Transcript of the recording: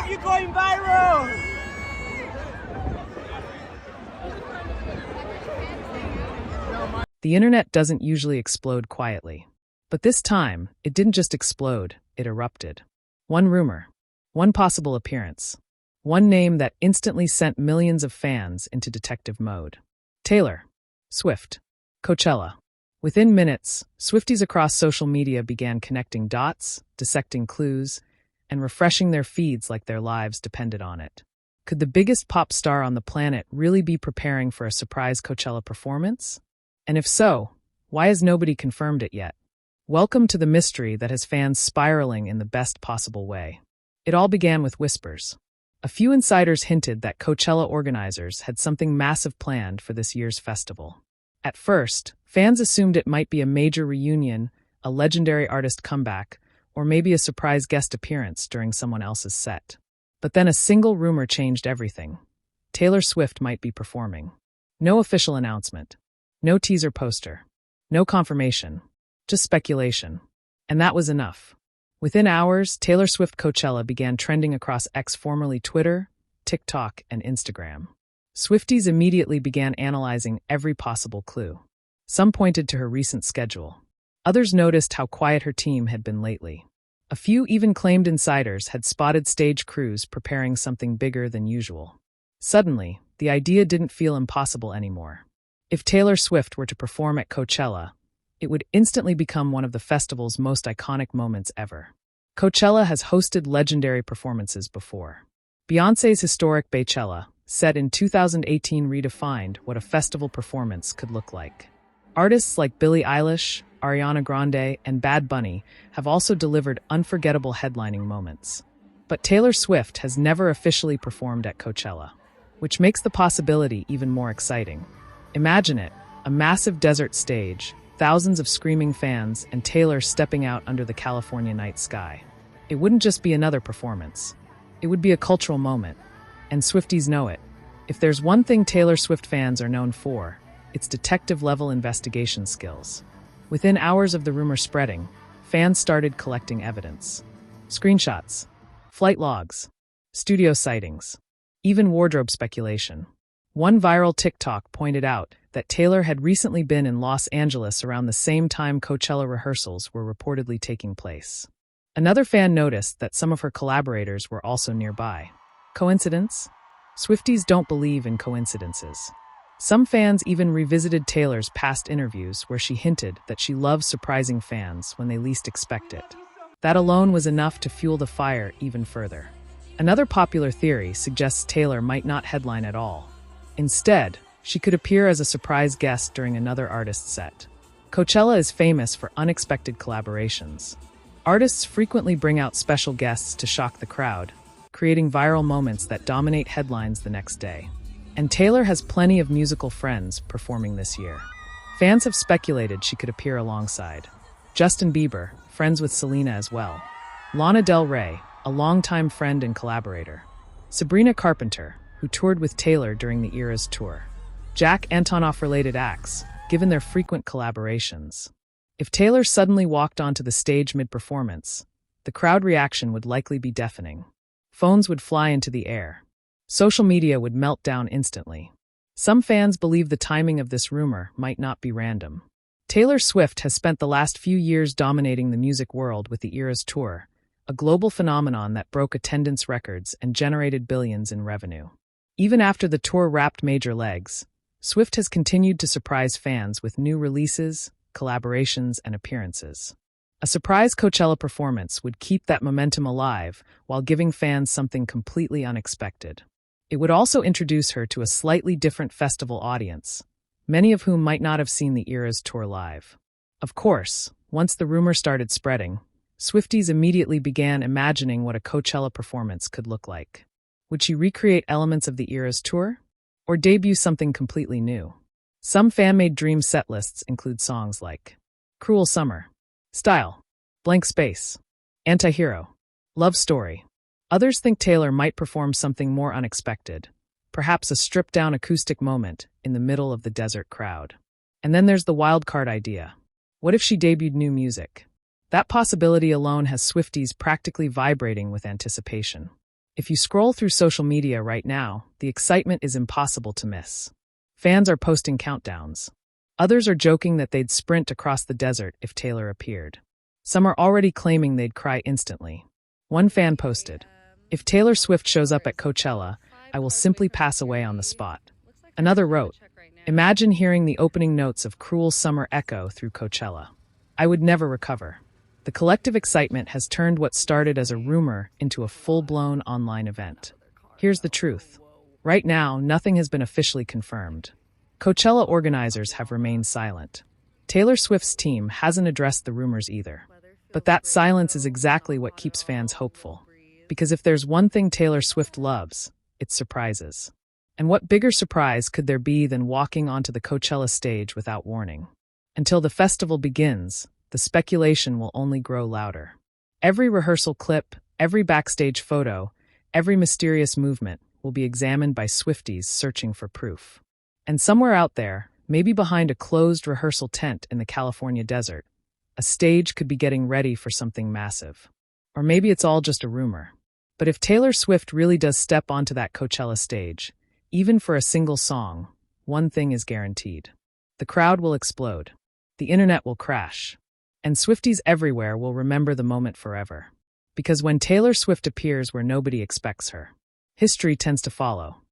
you going viral! The internet doesn't usually explode quietly. But this time, it didn't just explode, it erupted. One rumor, one possible appearance, one name that instantly sent millions of fans into detective mode. Taylor Swift, Coachella. Within minutes, Swifties across social media began connecting dots, dissecting clues, and refreshing their feeds like their lives depended on it. Could the biggest pop star on the planet really be preparing for a surprise Coachella performance? And if so, why has nobody confirmed it yet? Welcome to the mystery that has fans spiraling in the best possible way. It all began with whispers. A few insiders hinted that Coachella organizers had something massive planned for this year's festival. At first, fans assumed it might be a major reunion, a legendary artist comeback, or maybe a surprise guest appearance during someone else's set. But then a single rumor changed everything. Taylor Swift might be performing. No official announcement. No teaser poster. No confirmation. Just speculation. And that was enough. Within hours, Taylor Swift Coachella began trending across X, formerly Twitter, TikTok, and Instagram. Swifties immediately began analyzing every possible clue. Some pointed to her recent schedule. Others noticed how quiet her team had been lately. A few even claimed insiders had spotted stage crews preparing something bigger than usual. Suddenly, the idea didn't feel impossible anymore. If Taylor Swift were to perform at Coachella, it would instantly become one of the festival's most iconic moments ever. Coachella has hosted legendary performances before. Beyoncé's historic Coachella, set in 2018, redefined what a festival performance could look like. Artists like Billie Eilish, Ariana Grande, and Bad Bunny have also delivered unforgettable headlining moments. But Taylor Swift has never officially performed at Coachella, which makes the possibility even more exciting. Imagine it, a massive desert stage, thousands of screaming fans, and Taylor stepping out under the California night sky. It wouldn't just be another performance. It would be a cultural moment. And Swifties know it. If there's one thing Taylor Swift fans are known for, it's detective-level investigation skills. Within hours of the rumor spreading, fans started collecting evidence. Screenshots, flight logs, studio sightings, even wardrobe speculation. One viral TikTok pointed out that Taylor had recently been in Los Angeles around the same time Coachella rehearsals were reportedly taking place. Another fan noticed that some of her collaborators were also nearby. Coincidence? Swifties don't believe in coincidences. Some fans even revisited Taylor's past interviews where she hinted that she loves surprising fans when they least expect it. That alone was enough to fuel the fire even further. Another popular theory suggests Taylor might not headline at all. Instead, she could appear as a surprise guest during another artist's set. Coachella is famous for unexpected collaborations. Artists frequently bring out special guests to shock the crowd, creating viral moments that dominate headlines the next day. And Taylor has plenty of musical friends performing this year. Fans have speculated she could appear alongside Justin Bieber, friends with Selena as well; Lana Del Rey, a longtime friend and collaborator; Sabrina Carpenter, who toured with Taylor during the Eras tour; Jack Antonoff-related acts, given their frequent collaborations. If Taylor suddenly walked onto the stage mid-performance, the crowd reaction would likely be deafening. Phones would fly into the air. Social media would melt down instantly. Some fans believe the timing of this rumor might not be random. Taylor Swift has spent the last few years dominating the music world with the Eras tour, a global phenomenon that broke attendance records and generated billions in revenue. Even after the tour wrapped major legs, Swift has continued to surprise fans with new releases, collaborations, and appearances. A surprise Coachella performance would keep that momentum alive while giving fans something completely unexpected. It would also introduce her to a slightly different festival audience, many of whom might not have seen the Eras tour live. Of course, once the rumor started spreading, Swifties immediately began imagining what a Coachella performance could look like. Would she recreate elements of the Eras tour? Or debut something completely new? Some fan-made dream set lists include songs like Cruel Summer, Style, Blank Space, Antihero, Love Story. Others think Taylor might perform something more unexpected, perhaps a stripped-down acoustic moment in the middle of the desert crowd. And then there's the wild card idea. What if she debuted new music? That possibility alone has Swifties practically vibrating with anticipation. If you scroll through social media right now, the excitement is impossible to miss. Fans are posting countdowns. Others are joking that they'd sprint across the desert if Taylor appeared. Some are already claiming they'd cry instantly. One fan posted, "If Taylor Swift shows up at Coachella, I will simply pass away on the spot." Another wrote, "Imagine hearing the opening notes of Cruel Summer echo through Coachella. I would never recover." The collective excitement has turned what started as a rumor into a full-blown online event. Here's the truth. Right now, nothing has been officially confirmed. Coachella organizers have remained silent. Taylor Swift's team hasn't addressed the rumors either. But that silence is exactly what keeps fans hopeful. Because if there's one thing Taylor Swift loves, it's surprises. And what bigger surprise could there be than walking onto the Coachella stage without warning? Until the festival begins, the speculation will only grow louder. Every rehearsal clip, every backstage photo, every mysterious movement will be examined by Swifties searching for proof. And somewhere out there, maybe behind a closed rehearsal tent in the California desert, a stage could be getting ready for something massive. Or maybe it's all just a rumor. But if Taylor Swift really does step onto that Coachella stage, even for a single song, one thing is guaranteed. The crowd will explode. The internet will crash. And Swifties everywhere will remember the moment forever. Because when Taylor Swift appears where nobody expects her, history tends to follow.